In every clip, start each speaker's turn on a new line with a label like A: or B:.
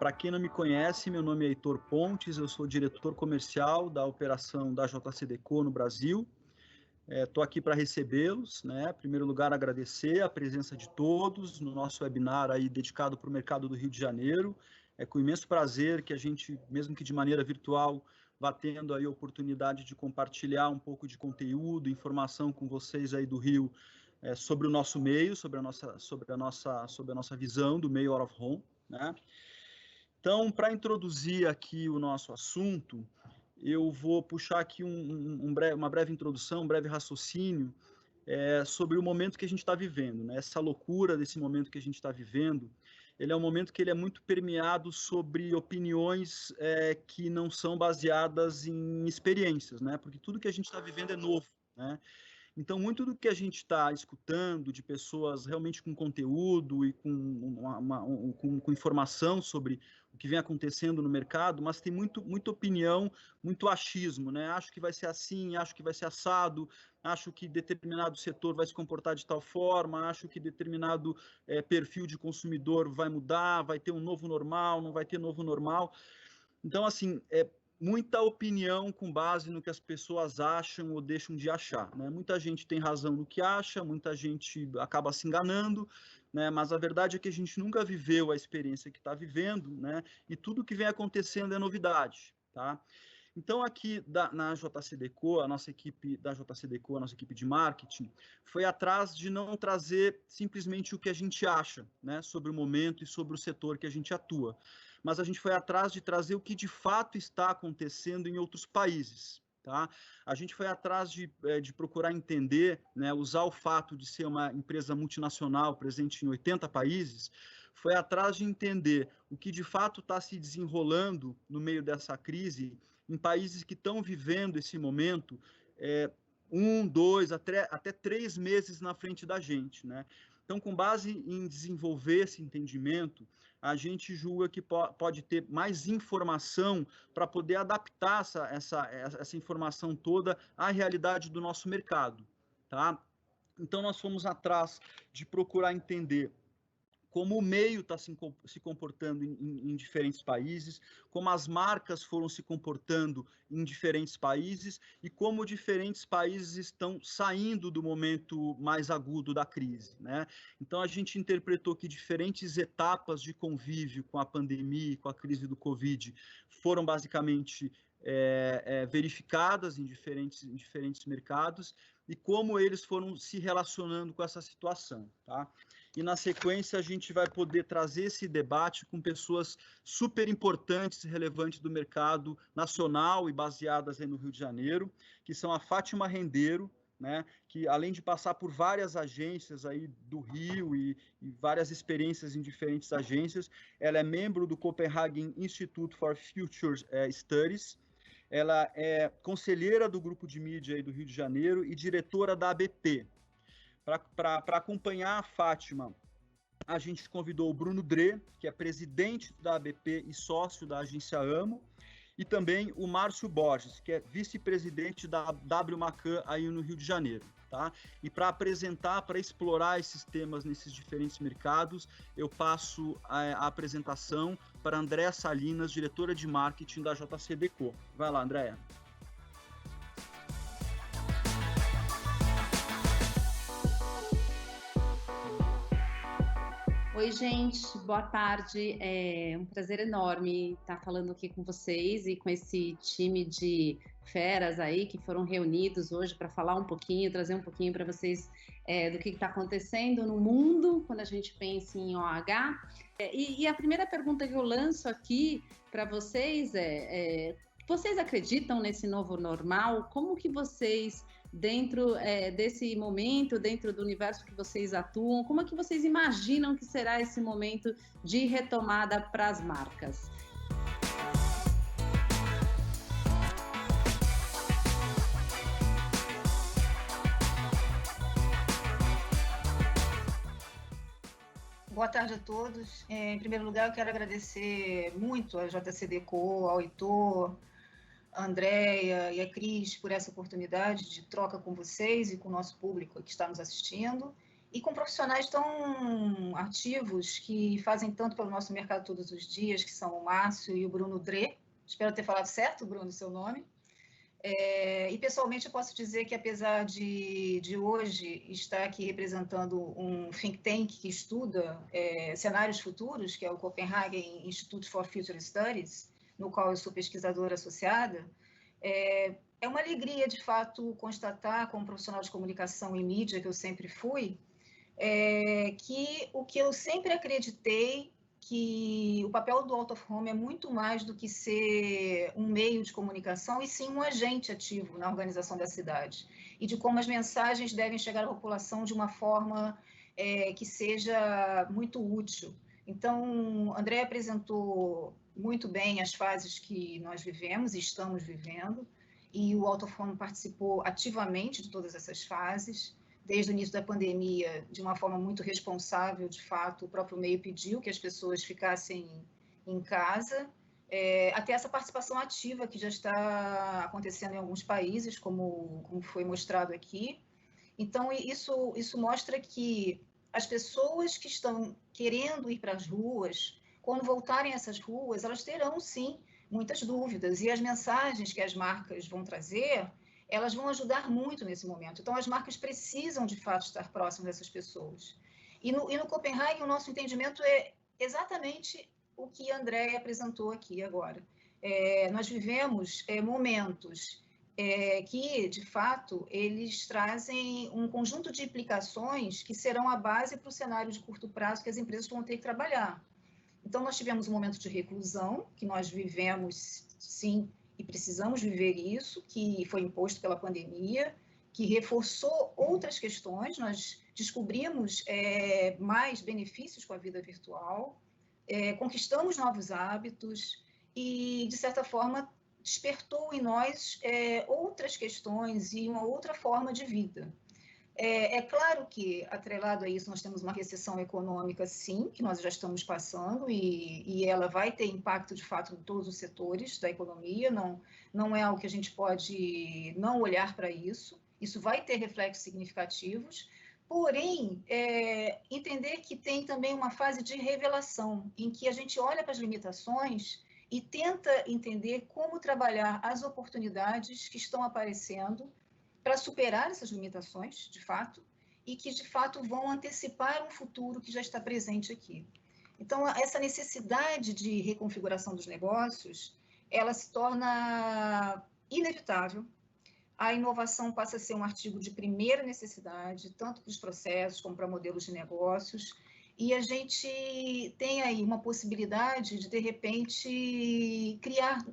A: Para quem não me conhece, meu nome é Heitor Pontes, eu sou diretor comercial da operação da JCDecaux no Brasil. Estou aqui para recebê-los, né? Em primeiro lugar, agradecer a presença de todos no nosso webinar aí dedicado para o mercado do Rio de Janeiro. É com imenso prazer que a gente, mesmo que de maneira virtual, vá tendo aí a oportunidade de compartilhar um pouco de conteúdo, informação com vocês aí do Rio sobre o nosso meio, sobre a nossa visão do meio out of home, né? Então, para introduzir aqui o nosso assunto, eu vou puxar aqui uma breve introdução, um breve raciocínio sobre o momento que a gente está vivendo, né? Essa loucura desse momento que a gente está vivendo, ele é um momento que ele é muito permeado sobre opiniões que não são baseadas em experiências, né? Porque tudo que a gente está vivendo é novo, né? Então, muito do que a gente está escutando de pessoas realmente com conteúdo e com informação sobre o que vem acontecendo no mercado, mas tem muita opinião, muito achismo, né? Acho que vai ser assim, acho que vai ser assado, acho que determinado setor vai se comportar de tal forma, acho que determinado perfil de consumidor vai mudar, vai ter um novo normal, não vai ter novo normal. Então, assim, muita opinião com base no que as pessoas acham ou deixam de achar, né? Muita gente tem razão no que acha, muita gente acaba se enganando, né? Mas a verdade é que a gente nunca viveu a experiência que está vivendo, né? E tudo que vem acontecendo é novidade, tá? Então, aqui na JCDecaux, a nossa equipe da JCDecaux, a nossa equipe de marketing, foi atrás de não trazer simplesmente o que a gente acha, né, sobre o momento e sobre o setor que a gente atua, mas a gente foi atrás de trazer o que de fato está acontecendo em outros países. Tá? A gente foi atrás de procurar entender, né, usar o fato de ser uma empresa multinacional presente em 80 países, foi atrás de entender o que de fato está se desenrolando no meio dessa crise em países que estão vivendo esse momento 2, até 3 meses na frente da gente, né? Então, com base em desenvolver esse entendimento, a gente julga que pode ter mais informação para poder adaptar essa informação toda à realidade do nosso mercado, tá? Então, nós fomos atrás de procurar entender como o meio está se comportando em diferentes países, como as marcas foram se comportando em diferentes países e como diferentes países estão saindo do momento mais agudo da crise, né? Então, a gente interpretou que diferentes etapas de convívio com a pandemia e com a crise do Covid foram basicamente verificadas em diferentes mercados e como eles foram se relacionando com essa situação, tá? E na sequência a gente vai poder trazer esse debate com pessoas super importantes e relevantes do mercado nacional e baseadas aí no Rio de Janeiro, que são a Fátima Rendeiro, né, que além de passar por várias agências aí do Rio e várias experiências em diferentes agências, ela é membro do Copenhagen Institute for Future Studies, ela é conselheira do grupo de mídia aí do Rio de Janeiro e diretora da ABP. Para acompanhar a Fátima, a gente convidou o Bruno Dre, que é presidente da ABP e sócio da agência Amo, e também o Márcio Borges, que é vice-presidente da W Macan aí no Rio de Janeiro, tá? E para apresentar, para explorar esses temas nesses diferentes mercados, eu passo a apresentação para Andréa Salinas, diretora de marketing da JCDecaux. Vai lá, Andréa.
B: Oi, gente, boa tarde. É um prazer enorme estar falando aqui com vocês e com esse time de feras aí que foram reunidos hoje para falar um pouquinho, trazer um pouquinho para vocês do que está acontecendo no mundo quando a gente pensa em OH. E a primeira pergunta que eu lanço aqui para vocês vocês acreditam nesse novo normal? Como que vocês, dentro desse momento, dentro do universo que vocês atuam, como é que vocês imaginam que será esse momento de retomada para as marcas?
C: Boa tarde a todos. Em primeiro lugar, eu quero agradecer muito a JCDecaux, ao Heitor, a Andréia e a Cris por essa oportunidade de troca com vocês e com o nosso público que está nos assistindo. e com profissionais tão ativos que fazem tanto pelo nosso mercado todos os dias, que são o Márcio e o Bruno Dre. Espero ter falado certo, Bruno, seu nome. E pessoalmente eu posso dizer que, apesar de hoje estar aqui representando um think tank que estuda cenários futuros, que é o Copenhagen Institute for Future Studies, no qual eu sou pesquisadora associada, é uma alegria, de fato, constatar, como profissional de comunicação e mídia que eu sempre fui, que o que eu sempre acreditei, que o papel do Out of Home é muito mais do que ser um meio de comunicação, e sim um agente ativo na organização da cidade, e de como as mensagens devem chegar à população de uma forma que seja muito útil. Então, André apresentou muito bem as fases que nós vivemos e estamos vivendo, e o Out of Home participou ativamente de todas essas fases. Desde o início da pandemia, de uma forma muito responsável, de fato, o próprio meio pediu que as pessoas ficassem em casa, até essa participação ativa que já está acontecendo em alguns países, como foi mostrado aqui. Então, isso mostra que as pessoas que estão querendo ir para as ruas, quando voltarem a essas ruas, elas terão, sim, muitas dúvidas, e as mensagens que as marcas vão trazer, elas vão ajudar muito nesse momento. Então, as marcas precisam, de fato, estar próximas dessas pessoas. E no Copenhagen, o nosso entendimento é exatamente o que a Andréia apresentou aqui agora. Nós vivemos momentos que, de fato, eles trazem um conjunto de implicações que serão a base para o cenário de curto prazo que as empresas vão ter que trabalhar. Então, nós tivemos um momento de reclusão, que nós vivemos, sim, e precisamos viver isso, que foi imposto pela pandemia, que reforçou outras questões. Nós descobrimos mais benefícios com a vida virtual, conquistamos novos hábitos e, de certa forma, despertou em nós outras questões e uma outra forma de vida. É claro que, atrelado a isso, nós temos uma recessão econômica, sim, que nós já estamos passando, e ela vai ter impacto, de fato, em todos os setores da economia, não é algo que a gente pode não olhar para isso, isso vai ter reflexos significativos, porém, entender que tem também uma fase de revelação, em que a gente olha para as limitações e tenta entender como trabalhar as oportunidades que estão aparecendo para superar essas limitações, de fato, e que, de fato, vão antecipar um futuro que já está presente aqui. Então, essa necessidade de reconfiguração dos negócios, ela se torna inevitável. A inovação passa a ser um artigo de primeira necessidade, tanto para os processos como para modelos de negócios, e a gente tem aí uma possibilidade de repente, criar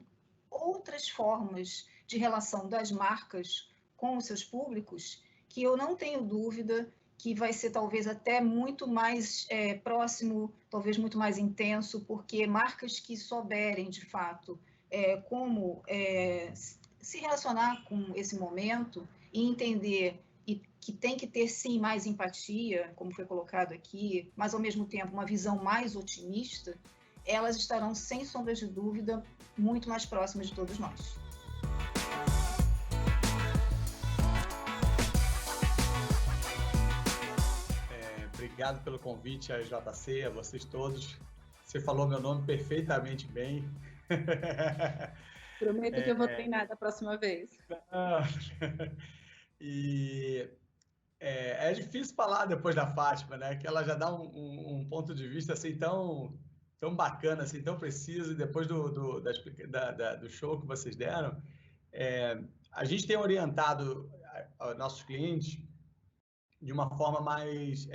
C: outras formas de relação das marcas com os seus públicos, que eu não tenho dúvida que vai ser talvez até muito mais próximo, talvez muito mais intenso, porque marcas que souberem, de fato, como se relacionar com esse momento e entender que tem que ter, sim, mais empatia, como foi colocado aqui, mas, ao mesmo tempo, uma visão mais otimista, elas estarão, sem sombra de dúvida, muito mais próximas de todos nós.
D: Obrigado pelo convite a JC, a vocês todos. Você falou meu nome perfeitamente bem.
B: Prometo que eu vou treinar da próxima vez.
D: E é difícil falar depois da Fátima, né? Que ela já dá um ponto de vista assim tão bacana, assim, tão preciso. E depois do show que vocês deram, a gente tem orientado aos nossos clientes de uma forma mais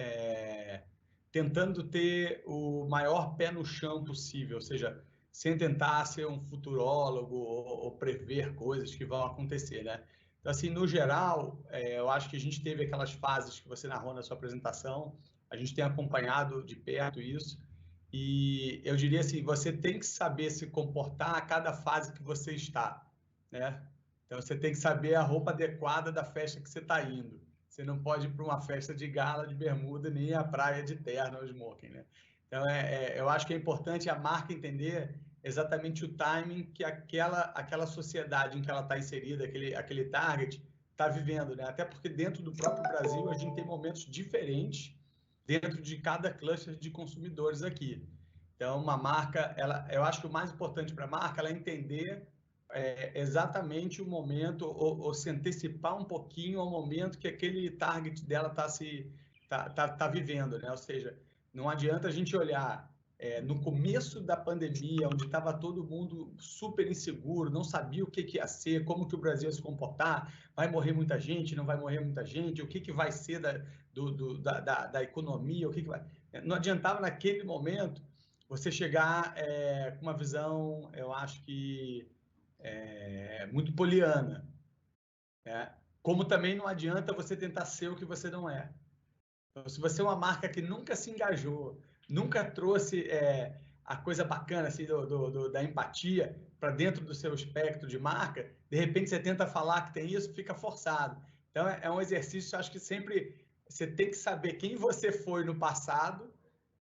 D: tentando ter o maior pé no chão possível, ou seja, sem tentar ser um futurólogo ou prever coisas que vão acontecer, né? Então, assim, no geral, eu acho que a gente teve aquelas fases que você narrou na sua apresentação, a gente tem acompanhado de perto isso, e eu diria assim, você tem que saber se comportar a cada fase que você está, né? Então, você tem que saber a roupa adequada da festa que você está indo. Você não pode ir para uma festa de gala, de bermuda, nem à praia de terno ou smoking, né? Então, eu acho que é importante a marca entender exatamente o timing que aquela sociedade em que ela está inserida, aquele target, está vivendo, né? Até porque dentro do próprio Brasil a gente tem momentos diferentes dentro de cada cluster de consumidores aqui. Então, uma marca, eu acho que o mais importante para a marca é entender exatamente o momento, ou se antecipar um pouquinho ao momento que aquele target dela tá vivendo, né? Ou seja, não adianta a gente olhar no começo da pandemia, onde estava todo mundo super inseguro, não sabia o que ia ser, como que o Brasil ia se comportar, vai morrer muita gente, não vai morrer muita gente, o que vai ser da economia, o que vai... Não adiantava naquele momento você chegar com uma visão, eu acho que muito poliana, né? Como também não adianta você tentar ser o que você não é. Então, se você é uma marca que nunca se engajou, nunca trouxe a coisa bacana assim, da empatia para dentro do seu espectro de marca, de repente você tenta falar que tem isso, fica forçado. Então, é um exercício, acho que sempre você tem que saber quem você foi no passado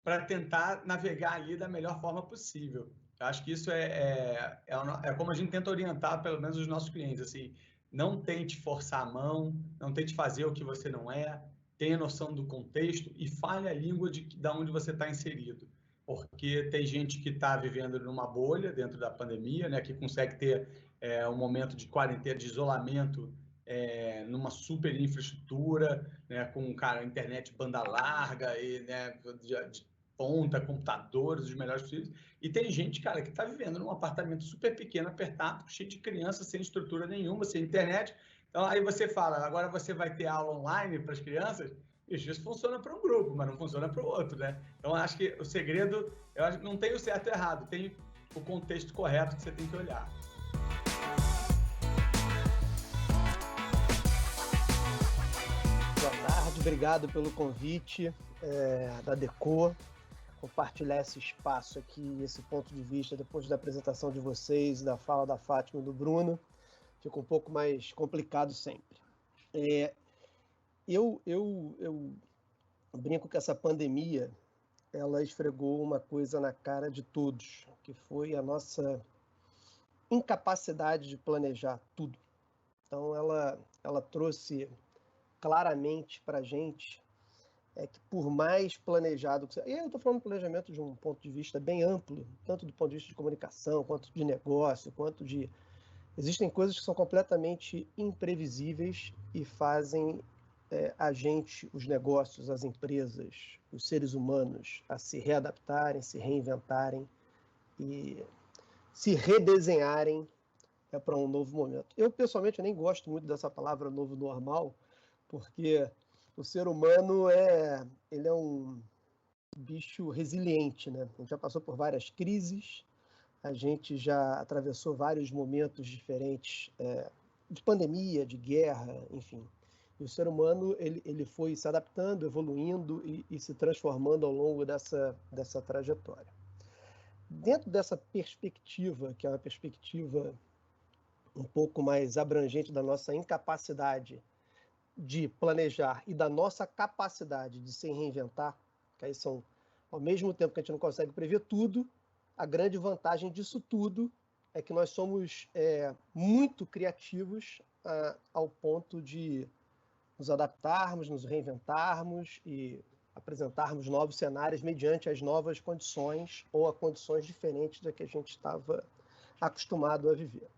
D: para tentar navegar ali da melhor forma possível. Eu acho que isso é como a gente tenta orientar, pelo menos, os nossos clientes. Assim, não tente forçar a mão, não tente fazer o que você não é, tenha noção do contexto e fale a língua de onde você está inserido. Porque tem gente que está vivendo numa bolha dentro da pandemia, né, que consegue ter um momento de quarentena, de isolamento, numa super infraestrutura, né, com internet banda larga e né, de ponta, computadores, os melhores possíveis. E tem gente, cara, que está vivendo num apartamento super pequeno, apertado, cheio de crianças, sem estrutura nenhuma, sem internet. Então, aí você fala, agora você vai ter aula online para as crianças? Isso funciona para um grupo, mas não funciona para o outro, né? Então, acho que o segredo, eu acho que não tem o certo e o errado, tem o contexto correto que você tem que olhar.
E: Boa tarde, obrigado pelo convite da Decor. Compartilhar esse espaço aqui, esse ponto de vista, depois da apresentação de vocês, da fala da Fátima e do Bruno, fica um pouco mais complicado sempre. Eu brinco que essa pandemia, ela esfregou uma coisa na cara de todos, que foi a nossa incapacidade de planejar tudo. Então, ela trouxe claramente para a gente que por mais planejado que seja, e eu estou falando de planejamento de um ponto de vista bem amplo, tanto do ponto de vista de comunicação, quanto de negócio, quanto de... Existem coisas que são completamente imprevisíveis e fazem a gente, os negócios, as empresas, os seres humanos, a se readaptarem, se reinventarem e se redesenharem para um novo momento. Eu, pessoalmente, nem gosto muito dessa palavra novo normal, porque o ser humano ele é um bicho resiliente, né? A gente já passou por várias crises, a gente já atravessou vários momentos diferentes de pandemia, de guerra, enfim. E o ser humano ele foi se adaptando, evoluindo e se transformando ao longo dessa trajetória. Dentro dessa perspectiva, que é uma perspectiva um pouco mais abrangente da nossa incapacidade de planejar e da nossa capacidade de se reinventar, que aí são, ao mesmo tempo que a gente não consegue prever tudo, a grande vantagem disso tudo é que nós somos muito criativos ao ponto de nos adaptarmos, nos reinventarmos e apresentarmos novos cenários mediante as novas condições ou a condições diferentes da que a gente estava acostumado a viver.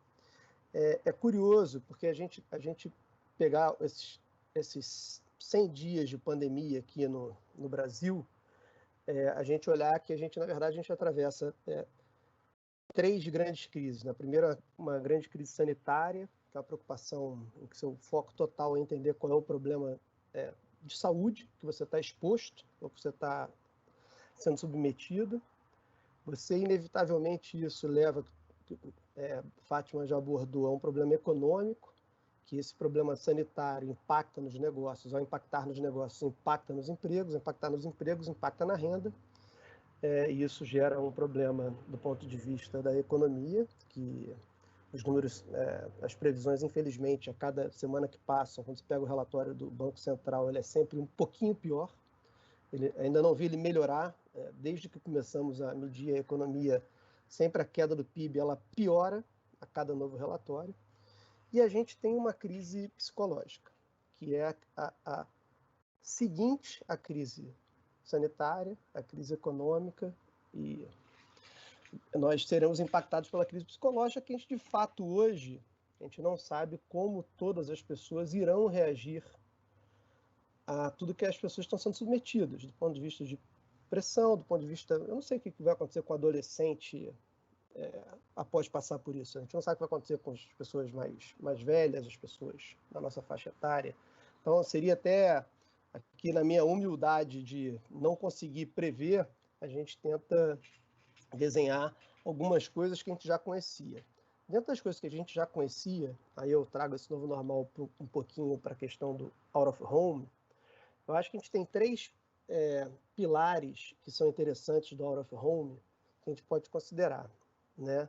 E: É curioso, porque a gente pegar esses 100 dias de pandemia aqui no Brasil, a gente olhar que na verdade, a gente atravessa 3 grandes crises. Na primeira, uma grande crise sanitária, que é uma preocupação em que seu foco total é entender qual é o problema de saúde que você está exposto, ou que você está sendo submetido. Você, inevitavelmente, isso leva, Fátima já abordou, a um problema econômico, que esse problema sanitário impacta nos negócios, ao impactar nos negócios, impacta nos empregos, impacta na renda, e isso gera um problema do ponto de vista da economia, que os números, as previsões, infelizmente, a cada semana que passa, quando você pega o relatório do Banco Central, ele é sempre um pouquinho pior. Ainda não vi ele melhorar, desde que começamos a medir a economia, sempre a queda do PIB ela piora a cada novo relatório. e a gente tem uma crise psicológica, que é a seguinte à crise sanitária, a crise econômica, e nós seremos impactados pela crise psicológica, que a gente, de fato, hoje, a gente não sabe como todas as pessoas irão reagir a tudo que as pessoas estão sendo submetidas, do ponto de vista de pressão, do ponto de vista... Eu não sei o que vai acontecer com o adolescente após passar por isso. A gente não sabe o que vai acontecer com as pessoas mais velhas, as pessoas da nossa faixa etária. Então, seria até, aqui na minha humildade de não conseguir prever, a gente tenta desenhar algumas coisas que a gente já conhecia. Dentro das coisas que a gente já conhecia, aí eu trago esse novo normal um pouquinho para a questão do out of home, eu acho que a gente tem 3 pilares que são interessantes do out of home que a gente pode considerar, né?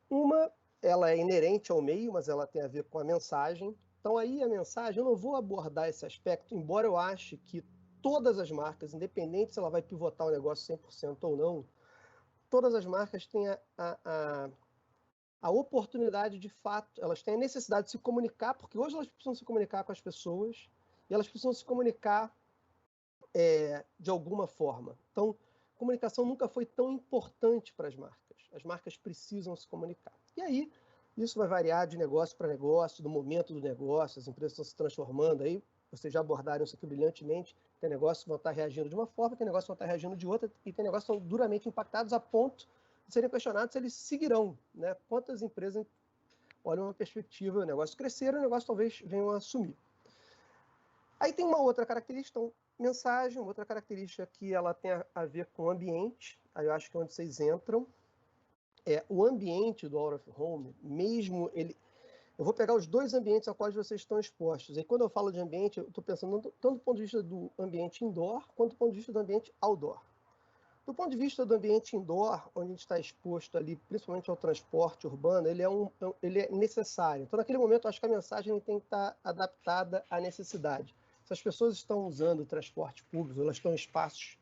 E: Uma, ela é inerente ao meio, mas ela tem a ver com a mensagem. Então aí a mensagem, eu não vou abordar esse aspecto, embora eu ache que todas as marcas, independente se ela vai pivotar o negócio 100% ou não, todas as marcas têm a oportunidade, de fato, elas têm a necessidade de se comunicar, porque hoje elas precisam se comunicar com as pessoas e elas precisam se comunicar de alguma forma. Então, comunicação nunca foi tão importante para as marcas. As marcas precisam se comunicar. E aí, isso vai variar de negócio para negócio, do momento do negócio, as empresas estão se transformando aí, vocês já abordaram isso aqui brilhantemente, tem negócios que vão estar reagindo de uma forma, tem negócios que vão estar reagindo de outra, e tem negócios que estão duramente impactados a ponto de serem questionados se eles seguirão, né? Quantas empresas olham uma perspectiva, o negócio crescer, o negócio talvez venham a sumir. Aí tem uma outra característica, então, mensagem, outra característica que ela tem a ver com o ambiente, aí eu acho que é onde vocês entram, o ambiente do out of home, mesmo ele... Eu vou pegar os 2 ambientes a quais vocês estão expostos. E quando eu falo de ambiente, eu estou pensando tanto do ponto de vista do ambiente indoor, quanto do ponto de vista do ambiente outdoor. Do ponto de vista do ambiente indoor, onde a gente está exposto ali, principalmente ao transporte urbano, ele é necessário. Então, naquele momento, eu acho que a mensagem tem que estar adaptada à necessidade. Se as pessoas estão usando o transporte público, elas estão em espaços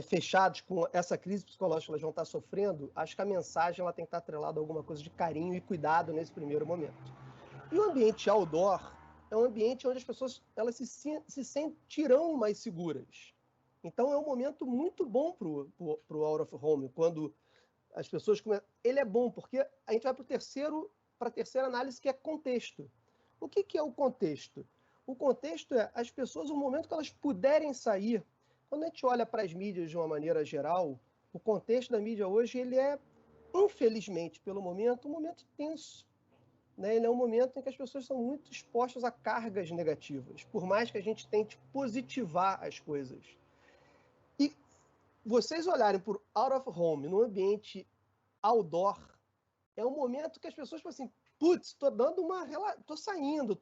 E: fechados, com essa crise psicológica que elas vão estar sofrendo, acho que a mensagem ela tem que estar atrelada a alguma coisa de carinho e cuidado nesse primeiro momento. E o ambiente outdoor é um ambiente onde as pessoas elas se sentirão mais seguras. Então, é um momento muito bom para o out of home, quando as pessoas começam... Ele é bom, porque a gente vai para a terceira análise, que é contexto. O que é o contexto? O contexto é as pessoas, no momento que elas puderem sair. Quando a gente olha para as mídias de uma maneira geral, o contexto da mídia hoje, ele é, infelizmente, pelo momento, um momento tenso. Né? Ele é um momento em que as pessoas são muito expostas a cargas negativas, por mais que a gente tente positivar as coisas. E vocês olharem por out of home, no ambiente outdoor, é um momento que as pessoas falam assim, putz, tô saindo,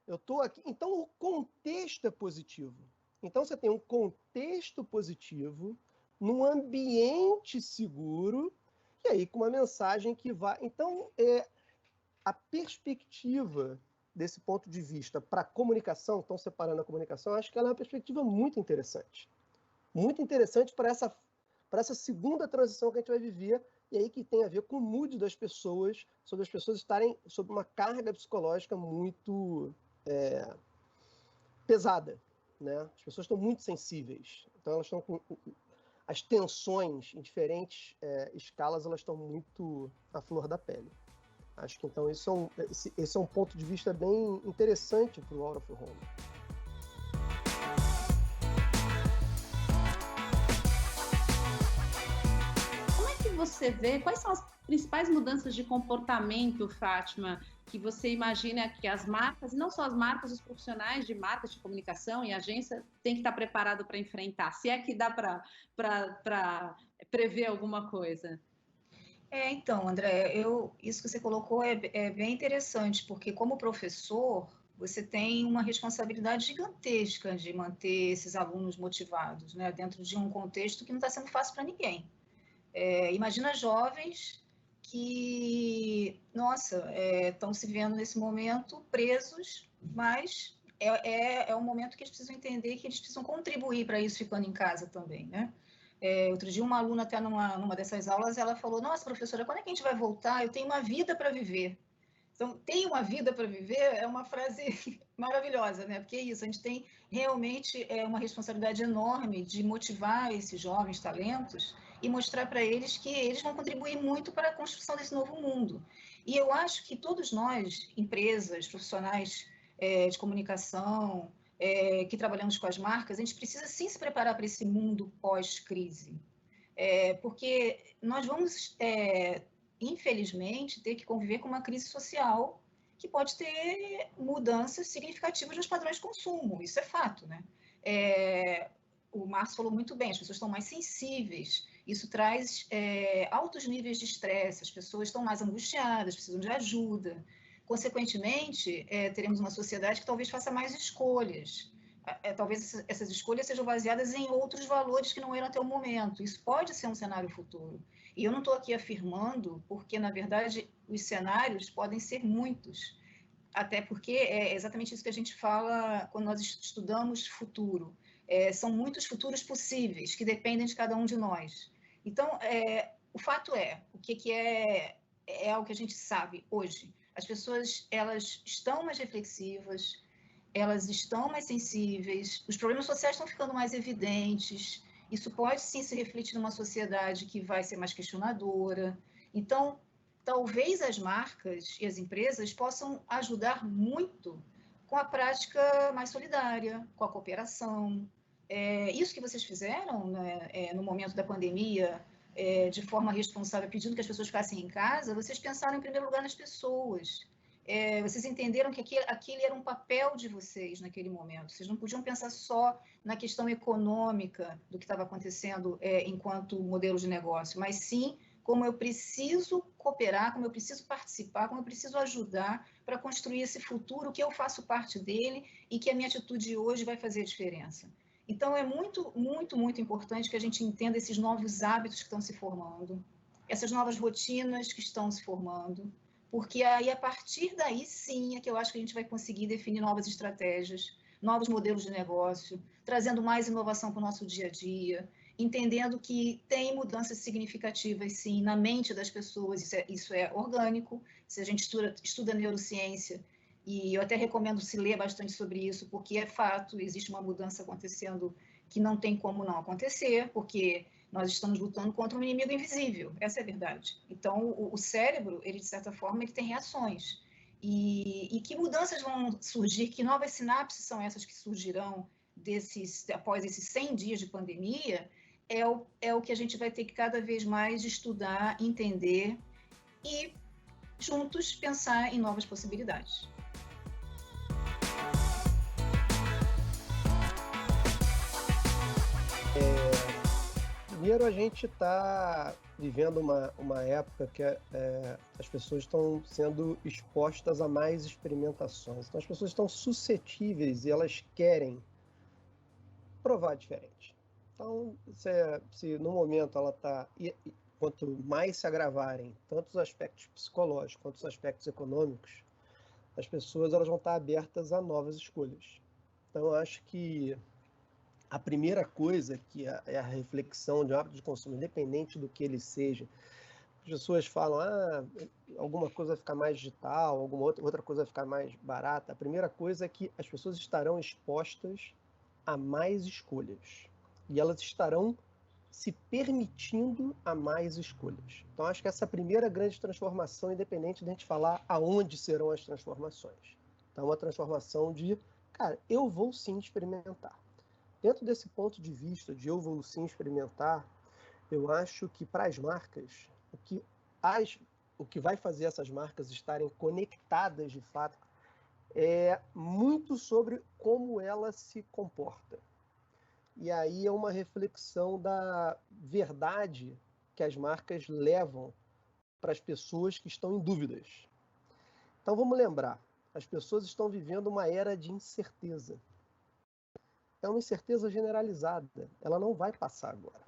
E: eu tô aqui. Então, o contexto é positivo. Então, você tem um contexto positivo, num ambiente seguro, e aí com uma mensagem que vai... Então, a perspectiva desse ponto de vista para a comunicação, estão separando a comunicação, acho que ela é uma perspectiva muito interessante. Muito interessante para essa segunda transição que a gente vai viver, e aí que tem a ver com o mood das pessoas, sobre as pessoas estarem sob uma carga psicológica muito pesada. Né? As pessoas estão muito sensíveis, então elas estão com as tensões em diferentes escalas, elas estão muito à flor da pele. Acho que então esse é um ponto de vista bem interessante para o out of home.
B: Como é que você vê, quais são as principais mudanças de comportamento, Fátima, que você imagina que as marcas, e não só as marcas, os profissionais de marketing, comunicação e agência têm que estar preparados para enfrentar? Se é que dá para prever alguma coisa.
C: Então, André, isso que você colocou é bem interessante, porque como professor, você tem uma responsabilidade gigantesca de manter esses alunos motivados, né, dentro de um contexto que não está sendo fácil para ninguém. Imagina jovens que, nossa, estão se vendo nesse momento presos, mas é um momento que eles precisam entender que eles precisam contribuir para isso ficando em casa também, né? Outro dia uma aluna até numa dessas aulas, ela falou, nossa, professora, quando é que a gente vai voltar? Eu tenho uma vida para viver. Então, tem uma vida para viver é uma frase maravilhosa, né? Porque é isso, a gente tem realmente uma responsabilidade enorme de motivar esses jovens talentos e mostrar para eles que eles vão contribuir muito para a construção desse novo mundo. E eu acho que todos nós, empresas, profissionais de comunicação, que trabalhamos com as marcas, a gente precisa sim se preparar para esse mundo pós-crise. Porque nós vamos infelizmente, ter que conviver com uma crise social que pode ter mudanças significativas nos padrões de consumo, isso é fato, né? O Márcio falou muito bem, as pessoas estão mais sensíveis, isso traz altos níveis de estresse, as pessoas estão mais angustiadas, precisam de ajuda. Consequentemente, teremos uma sociedade que talvez faça mais escolhas. Talvez essas escolhas sejam baseadas em outros valores que não eram até o momento. Isso pode ser um cenário futuro. E eu não estou aqui afirmando, porque, na verdade, os cenários podem ser muitos. Até porque é exatamente isso que a gente fala quando nós estudamos futuro. São muitos futuros possíveis, que dependem de cada um de nós. Então, o fato o que é o que a gente sabe hoje. As pessoas, elas estão mais reflexivas, elas estão mais sensíveis, os problemas sociais estão ficando mais evidentes, isso pode sim se refletir numa sociedade que vai ser mais questionadora. Então, talvez as marcas e as empresas possam ajudar muito com a prática mais solidária, com a cooperação. Isso que vocês fizeram, né, no momento da pandemia, de forma responsável, pedindo que as pessoas ficassem em casa, vocês pensaram em primeiro lugar nas pessoas. Vocês entenderam que aquele era um papel de vocês naquele momento. Vocês não podiam pensar só na questão econômica do que estava acontecendo enquanto modelo de negócio, mas sim como eu preciso cooperar, como eu preciso participar, como eu preciso ajudar para construir esse futuro que eu faço parte dele e que a minha atitude hoje vai fazer a diferença. Então, é muito, muito, muito importante que a gente entenda esses novos hábitos que estão se formando, essas novas rotinas que estão se formando, porque aí, a partir daí, sim, é que eu acho que a gente vai conseguir definir novas estratégias, novos modelos de negócio, trazendo mais inovação para o nosso dia a dia, entendendo que tem mudanças significativas, sim, na mente das pessoas, isso é orgânico. Se a gente estuda neurociência, e eu até recomendo se ler bastante sobre isso, porque é fato, existe uma mudança acontecendo que não tem como não acontecer, porque nós estamos lutando contra um inimigo invisível, essa é a verdade. Então, o cérebro, ele, de certa forma, ele tem reações. E que mudanças vão surgir, que novas sinapses são essas que surgirão após esses 100 dias de pandemia, é o que a gente vai ter que cada vez mais estudar, entender e, juntos, pensar em novas possibilidades.
E: Primeiro, a gente está vivendo uma época que as pessoas estão sendo expostas a mais experimentações. Então, as pessoas estão suscetíveis e elas querem provar diferente. Então, se no momento ela está... Quanto mais se agravarem tanto os aspectos psicológicos quanto os aspectos econômicos, as pessoas elas vão estar abertas a novas escolhas. Então, eu acho que a primeira coisa que é a reflexão de um hábito de consumo, independente do que ele seja. As pessoas falam, alguma coisa vai ficar mais digital, alguma outra coisa vai ficar mais barata. A primeira coisa é que as pessoas estarão expostas a mais escolhas. E elas estarão se permitindo a mais escolhas. Então, acho que essa é a primeira grande transformação, independente de a gente falar aonde serão as transformações. Então, uma transformação de, cara, eu vou sim experimentar. Dentro desse ponto de vista de eu vou sim experimentar, eu acho que para as marcas, o que vai fazer essas marcas estarem conectadas de fato é muito sobre como ela se comporta. E aí é uma reflexão da verdade que as marcas levam para as pessoas que estão em dúvidas. Então vamos lembrar, as pessoas estão vivendo uma era de incerteza. É uma incerteza generalizada, ela não vai passar agora.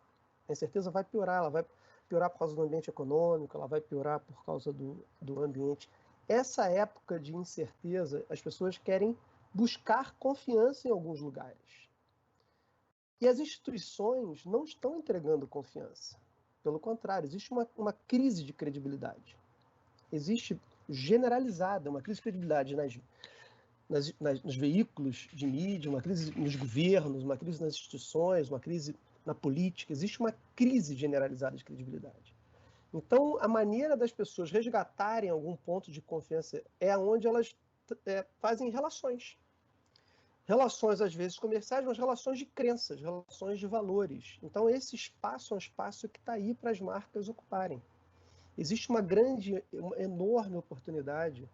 E: A incerteza vai piorar, ela vai piorar por causa do ambiente econômico, ela vai piorar por causa do ambiente. Essa época de incerteza, as pessoas querem buscar confiança em alguns lugares. E as instituições não estão entregando confiança. Pelo contrário, existe uma crise de credibilidade. Existe generalizada, uma crise de credibilidade nos veículos de mídia, uma crise nos governos, uma crise nas instituições, uma crise na política. Existe uma crise generalizada de credibilidade. Então, a maneira das pessoas resgatarem algum ponto de confiança é onde elas fazem relações. Relações, às vezes, comerciais, mas relações de crenças, relações de valores. Então, esse espaço é um espaço que está aí para as marcas ocuparem. Existe uma enorme oportunidade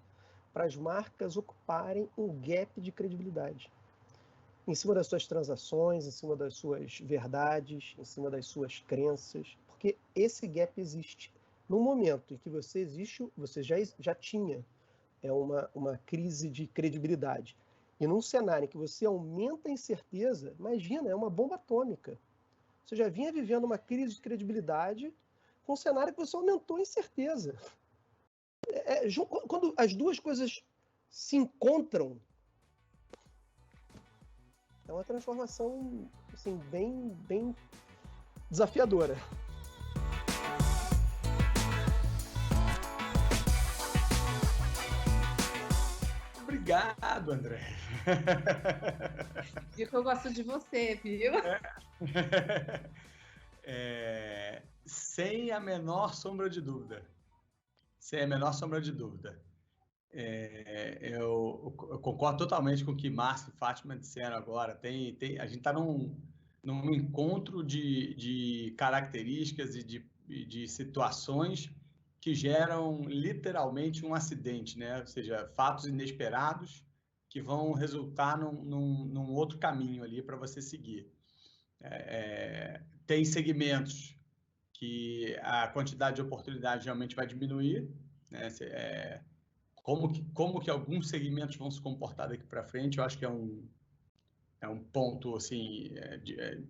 E: para as marcas ocuparem um gap de credibilidade. Em cima das suas transações, em cima das suas verdades, em cima das suas crenças, porque esse gap existe. No momento em que você existe, você já tinha uma crise de credibilidade. E num cenário em que você aumenta a incerteza, imagina, é uma bomba atômica. Você já vinha vivendo uma crise de credibilidade com um cenário que você aumentou a incerteza. Quando as duas coisas se encontram, é uma transformação assim, bem desafiadora.
D: Obrigado, André.
B: Viu que eu gosto de você, viu?
D: Sem a menor sombra de dúvida. Sem a menor sombra de dúvida. Eu concordo totalmente com o que Márcio e Fátima disseram agora. A gente está num encontro de características e de situações que geram literalmente um acidente, né? Ou seja, fatos inesperados que vão resultar num outro caminho ali para você seguir. Tem segmentos que a quantidade de oportunidade realmente vai diminuir, né? Como que alguns segmentos vão se comportar daqui para frente, eu acho que é um ponto assim,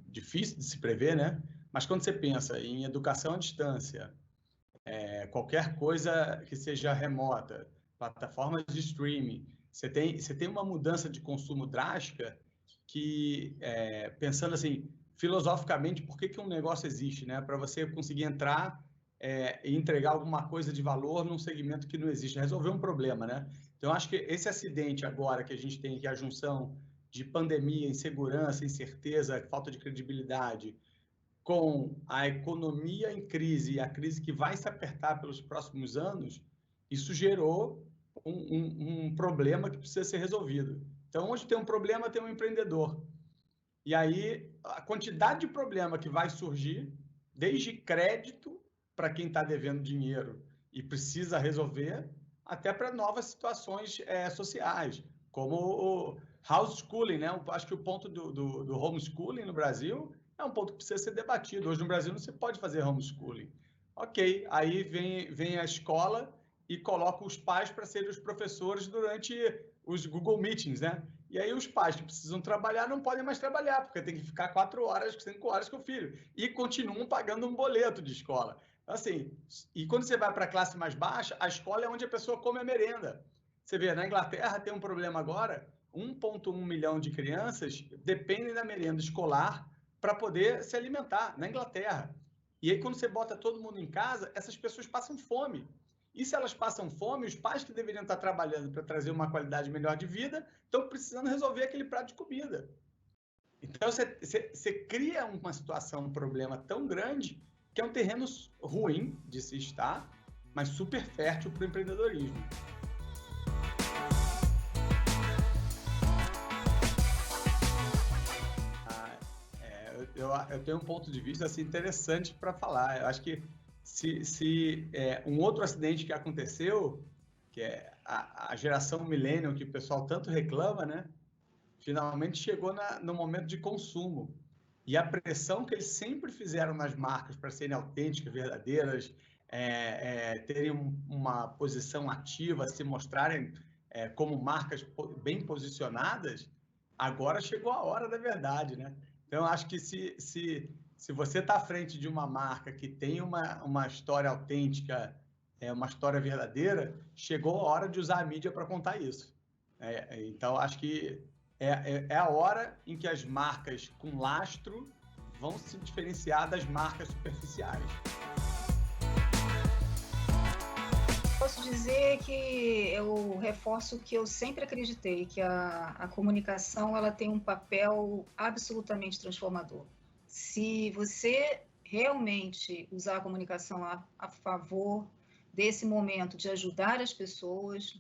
D: difícil de se prever, né? Mas quando você pensa em educação à distância, qualquer coisa que seja remota, plataformas de streaming, você tem uma mudança de consumo drástica que, pensando assim, filosoficamente, por que um negócio existe, né? Para você conseguir entrar e entregar alguma coisa de valor num segmento que não existe, resolver um problema, né? Então, acho que esse acidente agora que a gente tem, que é a junção de pandemia, insegurança, incerteza, falta de credibilidade, com a economia em crise e a crise que vai se apertar pelos próximos anos, isso gerou um problema que precisa ser resolvido. Então, onde tem um problema, tem um empreendedor. E aí, a quantidade de problema que vai surgir, desde crédito para quem está devendo dinheiro e precisa resolver, até para novas situações sociais, como o homeschooling, né? Acho que o ponto do homeschooling no Brasil é um ponto que precisa ser debatido. Hoje no Brasil não se pode fazer homeschooling. Ok, aí vem a escola e coloca os pais para serem os professores durante os Google Meetings, né? E aí os pais que precisam trabalhar não podem mais trabalhar, porque tem que ficar 4 horas, 5 horas com o filho. E continuam pagando um boleto de escola. Assim, e quando você vai para a classe mais baixa, a escola é onde a pessoa come a merenda. Você vê, na Inglaterra tem um problema agora, 1,1 milhão de crianças dependem da merenda escolar para poder se alimentar, na Inglaterra. E aí, quando você bota todo mundo em casa, essas pessoas passam fome. E se elas passam fome, os pais que deveriam estar trabalhando para trazer uma qualidade melhor de vida, estão precisando resolver aquele prato de comida. Então, você cria uma situação, um problema tão grande, que é um terreno ruim de se estar, mas super fértil para o empreendedorismo. Eu tenho um ponto de vista assim, interessante para falar. Eu acho que se um outro acidente que aconteceu, que é a geração millennial, que o pessoal tanto reclama, né? Finalmente chegou no momento de consumo. E a pressão que eles sempre fizeram nas marcas para serem autênticas, verdadeiras, terem uma posição ativa, se mostrarem como marcas bem posicionadas, agora chegou a hora da verdade, né? Então, acho que se você está à frente de uma marca que tem uma história autêntica, uma história verdadeira, chegou a hora de usar a mídia para contar isso. Então, acho que é a hora em que as marcas com lastro vão se diferenciar das marcas superficiais.
C: Posso dizer que eu reforço que eu sempre acreditei, que a comunicação ela tem um papel absolutamente transformador. Se você realmente usar a comunicação a favor desse momento de ajudar as pessoas,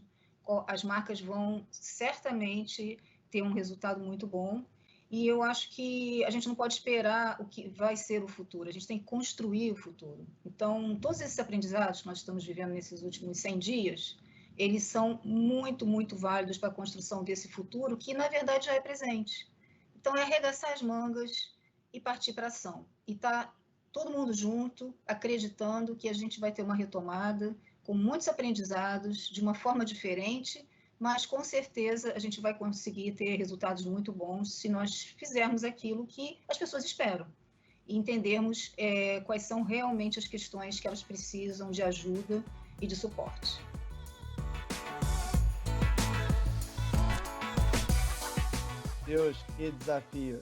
C: as marcas vão certamente ter um resultado muito bom. E eu acho que a gente não pode esperar o que vai ser o futuro, a gente tem que construir o futuro. Então, todos esses aprendizados que nós estamos vivendo nesses últimos 100 dias, eles são muito, muito válidos para a construção desse futuro, que na verdade já é presente. Então, é arregaçar as mangas e partir para a ação. E tá todo mundo junto, acreditando que a gente vai ter uma retomada com muitos aprendizados, de uma forma diferente, mas com certeza a gente vai conseguir ter resultados muito bons se nós fizermos aquilo que as pessoas esperam e entendermos quais são realmente as questões que elas precisam de ajuda e de suporte.
E: Deus, que desafio.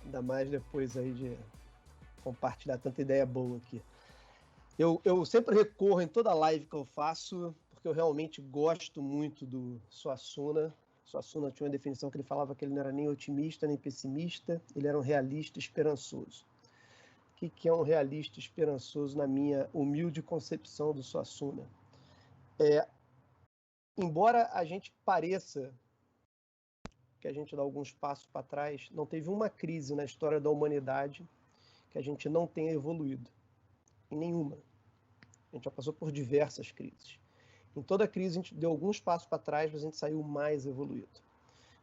E: Ainda mais depois aí de compartilhar tanta ideia boa aqui. Eu sempre recorro em toda live que eu faço, porque eu realmente gosto muito do Suassuna. Suassuna tinha uma definição que ele falava que ele não era nem otimista nem pessimista, ele era um realista esperançoso. O que é um realista esperançoso na minha humilde concepção do Suassuna? Embora a gente pareça que a gente dá alguns passos para trás, não teve uma crise na história da humanidade que a gente não tenha evoluído. Em nenhuma. A gente já passou por diversas crises. Em toda crise a gente deu alguns passos para trás, mas a gente saiu mais evoluído.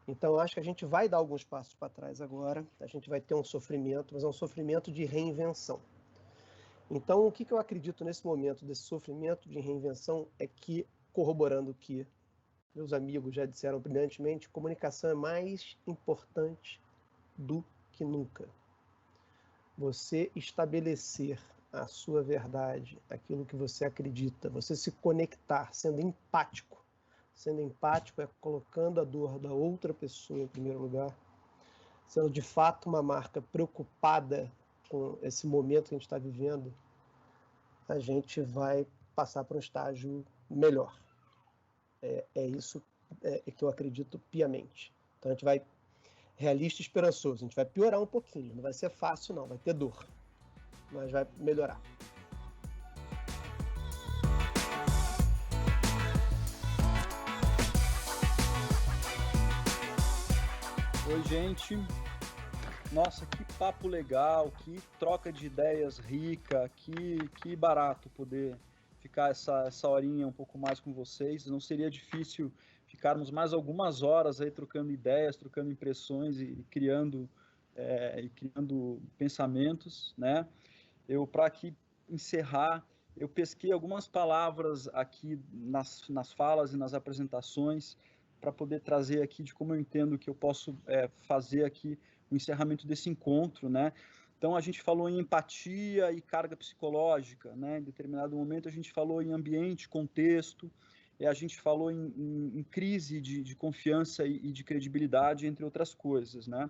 E: Então eu acho que a gente vai dar alguns passos para trás agora, a gente vai ter um sofrimento, mas é um sofrimento de reinvenção. Então o que eu acredito nesse momento desse sofrimento de reinvenção é que, corroborando o que meus amigos já disseram brilhantemente, comunicação é mais importante do que nunca. Você estabelecer a sua verdade, aquilo que você acredita, você se conectar, sendo empático. Sendo empático é colocando a dor da outra pessoa em primeiro lugar, sendo de fato uma marca preocupada com esse momento que a gente está vivendo, a gente vai passar para um estágio melhor. É isso que eu acredito piamente. Então a gente vai realista e esperançoso, a gente vai piorar um pouquinho, não vai ser fácil não, vai ter dor, mas vai melhorar.
A: Oi, gente. Nossa, que papo legal, que troca de ideias rica, que barato poder ficar essa horinha um pouco mais com vocês. Não seria difícil ficarmos mais algumas horas aí trocando ideias, trocando impressões e criando pensamentos, né? Para aqui encerrar, eu pesquei algumas palavras aqui nas falas e nas apresentações para poder trazer aqui de como eu entendo que eu posso fazer aqui o encerramento desse encontro, né? Então, a gente falou em empatia e carga psicológica, né? Em determinado momento, a gente falou em ambiente, contexto, a gente falou em crise de confiança e de credibilidade, entre outras coisas, né?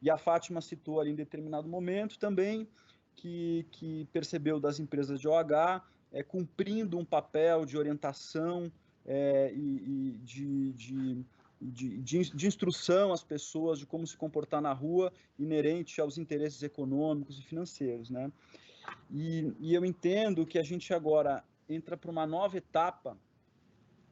A: E a Fátima citou ali em determinado momento também que percebeu das empresas de OH cumprindo um papel de orientação e de instrução às pessoas de como se comportar na rua, inerente aos interesses econômicos e financeiros, né? E eu entendo que a gente agora entra para uma nova etapa,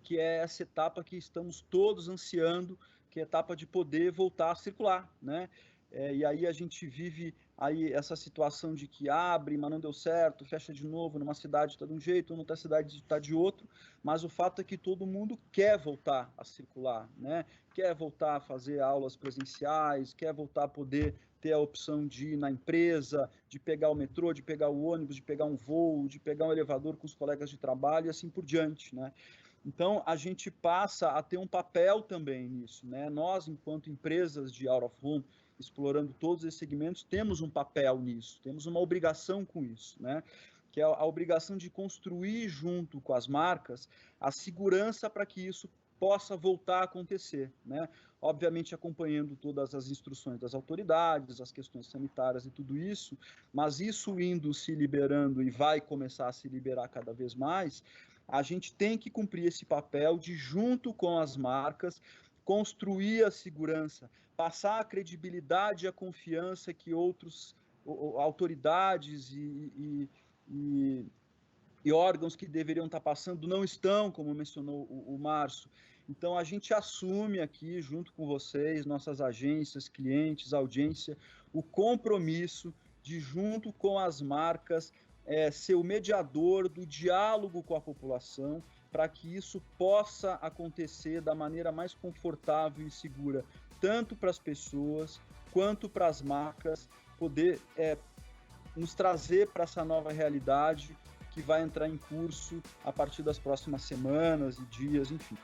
A: que é essa etapa que estamos todos ansiando, que é a etapa de poder voltar a circular, né? E aí a gente vive aí essa situação de que abre, mas não deu certo, fecha de novo, numa cidade está de um jeito, em outra cidade está de outro, mas o fato é que todo mundo quer voltar a circular, né? Quer voltar a fazer aulas presenciais, quer voltar a poder ter a opção de ir na empresa, de pegar o metrô, de pegar o ônibus, de pegar um voo, de pegar um elevador com os colegas de trabalho e assim por diante, né? Então, a gente passa a ter um papel também nisso, né? Nós, enquanto empresas de out of home, explorando todos esses segmentos, temos um papel nisso, temos uma obrigação com isso, né? Que é a obrigação de construir junto com as marcas a segurança para que isso possa voltar a acontecer, né? Obviamente acompanhando todas as instruções das autoridades, as questões sanitárias e tudo isso, mas isso indo se liberando e vai começar a se liberar cada vez mais, A gente tem que cumprir esse papel de, junto com as marcas, construir a segurança, passar a credibilidade e a confiança que outros autoridades e órgãos que deveriam estar passando não estão, como mencionou o Márcio. Então, a gente assume aqui, junto com vocês, nossas agências, clientes, audiência, o compromisso de, junto com as marcas, ser o mediador do diálogo com a população, para que isso possa acontecer da maneira mais confortável e segura, tanto para as pessoas quanto para as marcas, poder nos trazer para essa nova realidade que vai entrar em curso a partir das próximas semanas e dias, enfim.